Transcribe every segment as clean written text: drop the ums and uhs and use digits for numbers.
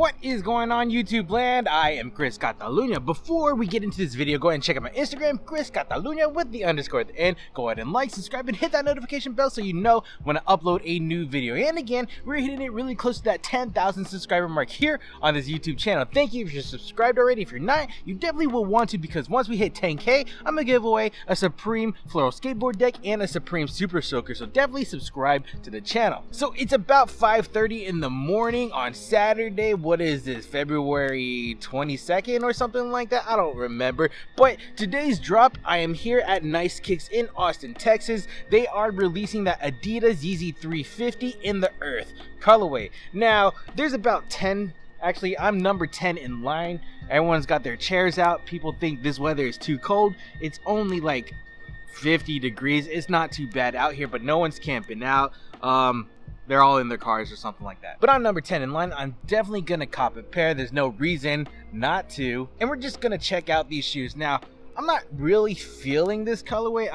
What is going on, YouTube land? I am Chris Catalunya. Before we get into this video, go ahead and check out my Instagram, Chris Catalunya with the underscore at the end. Go ahead and like, subscribe, and hit that notification bell so you know when I upload a new video. And again, we're hitting it really close to that 10,000 subscriber mark here on this YouTube channel. Thank you if you're subscribed already. If you're not, you definitely will want to, because once we hit 10K, I'm gonna give away a Supreme Floral Skateboard deck and a Supreme Super Soaker. So definitely subscribe to the channel. So it's about 5:30 in the morning on Saturday. What is this, February 22nd or something like that? I don't remember. But today's drop, I am here at Nice Kicks in Austin, Texas. They are releasing that Adidas Yeezy 350 in the Earth colorway. Now, there's about 10. Actually, I'm number 10 in line. Everyone's got their chairs out. People think this weather is too cold. It's only like 50 degrees. It's not too bad out here, but no one's camping out. They're all in their cars or something like that. But I'm number 10 in line. I'm definitely gonna cop a pair. There's no reason not to. And we're just gonna check out these shoes. Now, I'm not really feeling this colorway.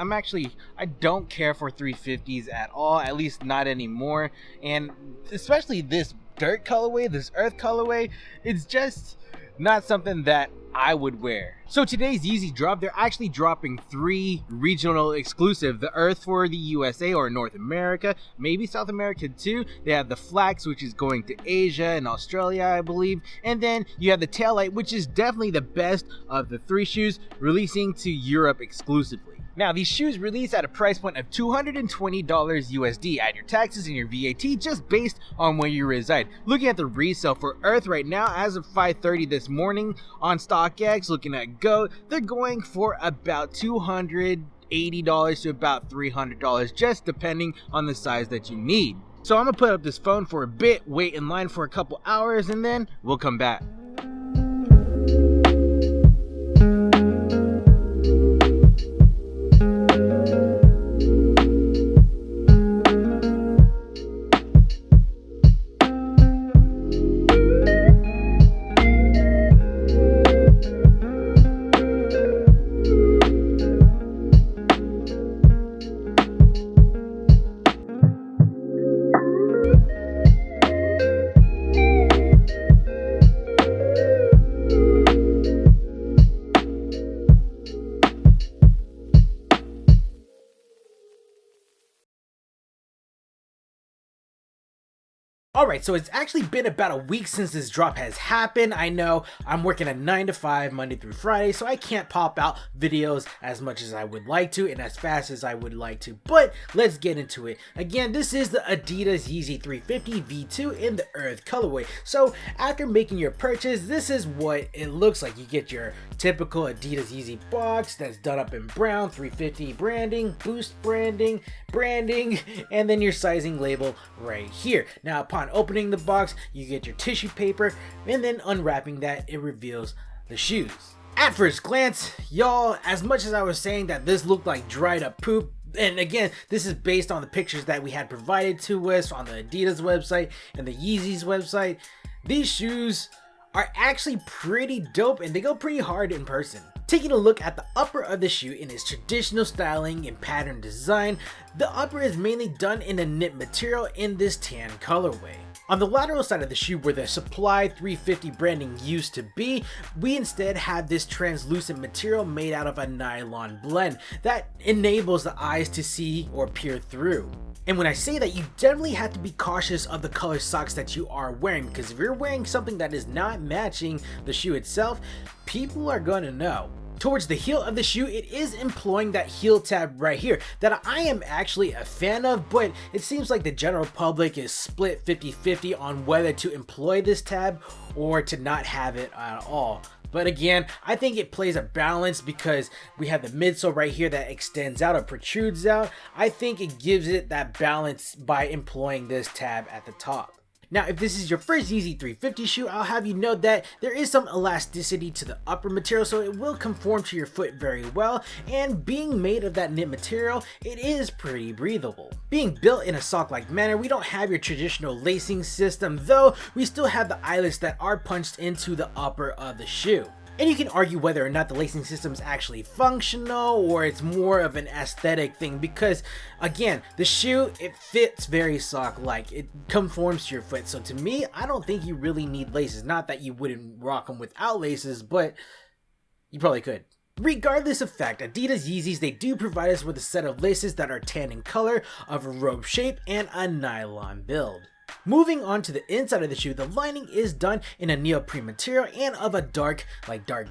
I don't care for 350s at all, at least not anymore. And especially this dirt colorway, this earth colorway, it's just not something that I would wear. So today's Yeezy drop, they're actually dropping 3 regional exclusive. The Earth for the USA or North America, maybe South America too. They have the Flax, which is going to Asia and Australia, I believe. And then you have the Taillight, which is definitely the best of the 3 shoes, releasing to Europe exclusively. Now, these shoes release at a price point of $220 USD. Add your taxes and your VAT just based on where you reside. Looking at the resale for Earth right now, as of 5:30 this morning on StockX, looking at GOAT, they're going for about $280 to about $300, just depending on the size that you need. So I'm gonna put up this phone for a bit, wait in line for a couple hours, and then we'll come back. Alright, so it's actually been about a week since this drop has happened. I know I'm working a 9 to 5 Monday through Friday, so I can't pop out videos as much as I would like to and as fast as I would like to, but let's get into it. Again, this is the Adidas Yeezy 350 V2 in the Earth colorway. So after making your purchase, this is what it looks like. You get your typical Adidas Yeezy box that's done up in brown, 350 branding, Boost branding, and then your sizing label right here. Now, upon opening the box, you get your tissue paper, and then unwrapping that, it reveals the shoes. At first glance, y'all, as much as I was saying that this looked like dried up poop, and again, this is based on the pictures that we had provided to us on the Adidas website and the Yeezy's website, these shoes are actually pretty dope and they go pretty hard in person. Taking a look at the upper of the shoe in its traditional styling and pattern design, the upper is mainly done in a knit material in this tan colorway. On the lateral side of the shoe, where the Supply 350 branding used to be, we instead have this translucent material made out of a nylon blend that enables the eyes to see or peer through. And when I say that, you definitely have to be cautious of the color socks that you are wearing, because if you're wearing something that is not matching the shoe itself, people are going to know. Towards the heel of the shoe, it is employing that heel tab right here that I am actually a fan of, but it seems like the general public is split 50-50 on whether to employ this tab or to not have it at all. But again, I think it plays a balance because we have the midsole right here that extends out or protrudes out. I think it gives it that balance by employing this tab at the top. Now, if this is your first Yeezy 350 shoe, I'll have you know that there is some elasticity to the upper material, so it will conform to your foot very well, and being made of that knit material, it is pretty breathable. Being built in a sock-like manner, we don't have your traditional lacing system, though we still have the eyelets that are punched into the upper of the shoe. And you can argue whether or not the lacing system is actually functional or it's more of an aesthetic thing, because again, the shoe, it fits very sock-like. It conforms to your foot. So to me, I don't think you really need laces. Not that you wouldn't rock them without laces, but you probably could. Regardless of fact, Adidas Yeezys, they do provide us with a set of laces that are tan in color, of a rope shape, and a nylon build. Moving on to the inside of the shoe, the lining is done in a neoprene material and of a dark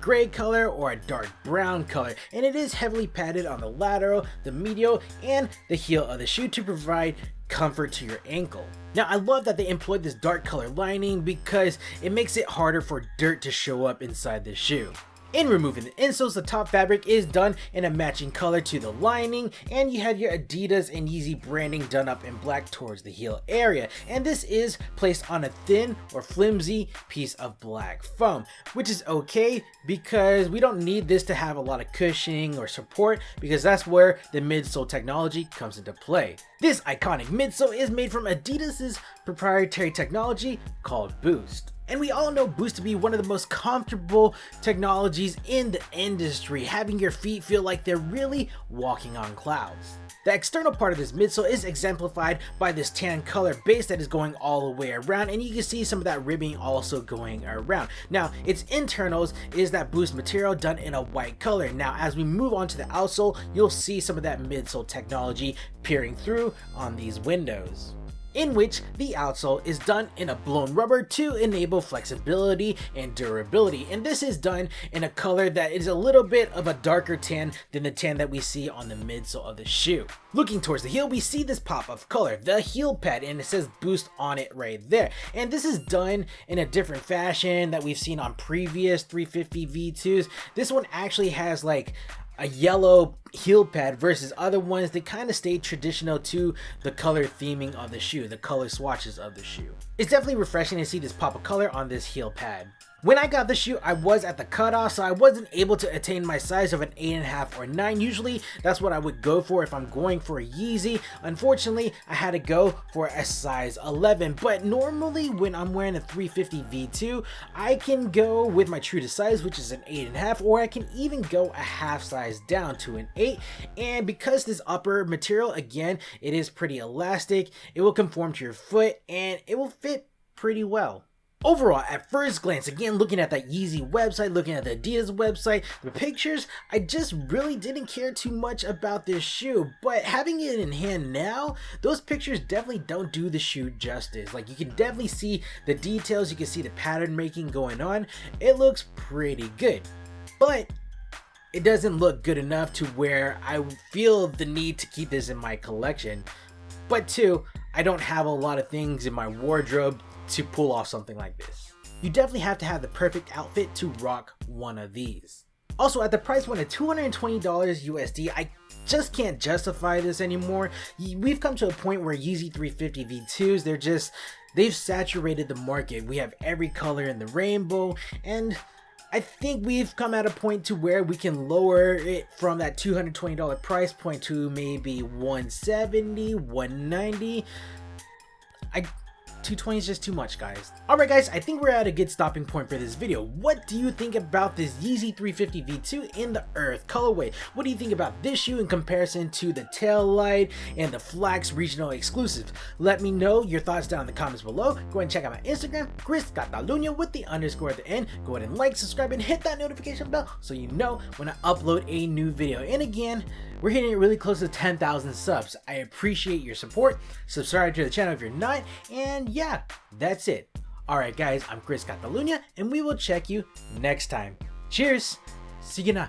gray color or a dark brown color, and it is heavily padded on the lateral, the medial, and the heel of the shoe to provide comfort to your ankle. Now, I love that they employed this dark color lining because it makes it harder for dirt to show up inside the shoe. In removing the insoles, the top fabric is done in a matching color to the lining, and you have your Adidas and Yeezy branding done up in black towards the heel area, and this is placed on a thin or flimsy piece of black foam, which is okay because we don't need this to have a lot of cushioning or support, because that's where the midsole technology comes into play. This iconic midsole is made from Adidas's proprietary technology called Boost. And we all know Boost to be one of the most comfortable technologies in the industry, having your feet feel like they're really walking on clouds. The external part of this midsole is exemplified by this tan color base that is going all the way around, and you can see some of that ribbing also going around. Now, its internals is that Boost material done in a white color. Now, as we move on to the outsole, you'll see some of that midsole technology peering through on these windows, in which the outsole is done in a blown rubber to enable flexibility and durability, and this is done in a color that is a little bit of a darker tan than the tan that we see on the midsole of the shoe. Looking towards the heel, we see this pop of color, the heel pad, and it says Boost on it right there, and this is done in a different fashion that we've seen on previous 350 V2s. This one actually has like a yellow heel pad versus other ones that kind of stay traditional to the color theming of the shoe, the color swatches of the shoe. It's definitely refreshing to see this pop of color on this heel pad. When I got the shoe, I was at the cutoff, so I wasn't able to attain my size of an 8.5 or 9. Usually, that's what I would go for if I'm going for a Yeezy. Unfortunately, I had to go for a size 11, but normally when I'm wearing a 350 V2, I can go with my true to size, which is an 8.5, or I can even go a half size down to an 8. And because this upper material, again, it is pretty elastic, it will conform to your foot and it will fit pretty well. Overall, at first glance, again, looking at that Yeezy website, looking at the Adidas website, the pictures, I just really didn't care too much about this shoe, but having it in hand now, those pictures definitely don't do the shoe justice. Like, you can definitely see the details, you can see the pattern making going on. It looks pretty good, but it doesn't look good enough to where I feel the need to keep this in my collection. But two, I don't have a lot of things in my wardrobe to pull off something like this. You definitely have to have the perfect outfit to rock one of these. Also, at the price point of $220 USD, I just can't justify this anymore. We've come to a point where Yeezy 350 V2s, they've saturated the market. We have every color in the rainbow, and I think we've come at a point to where we can lower it from that $220 price point to maybe $170, $190. 220 is just too much, guys. Alright guys, I think we're at a good stopping point for this video. What do you think about this Yeezy 350 V2 in the Earth colorway? What do you think about this shoe in comparison to the Tail Light and the Flax regional exclusives? Let me know your thoughts down in the comments below. Go ahead and check out my Instagram, Chris Catalunya with the underscore at the end. Go ahead and like, subscribe, and hit that notification bell so you know when I upload a new video. And again, we're hitting it really close to 10,000 subs. I appreciate your support. Subscribe to the channel if you're not. And yeah, that's it. Alright guys, I'm Chris Catalunya, and we will check you next time. Cheers! See you now.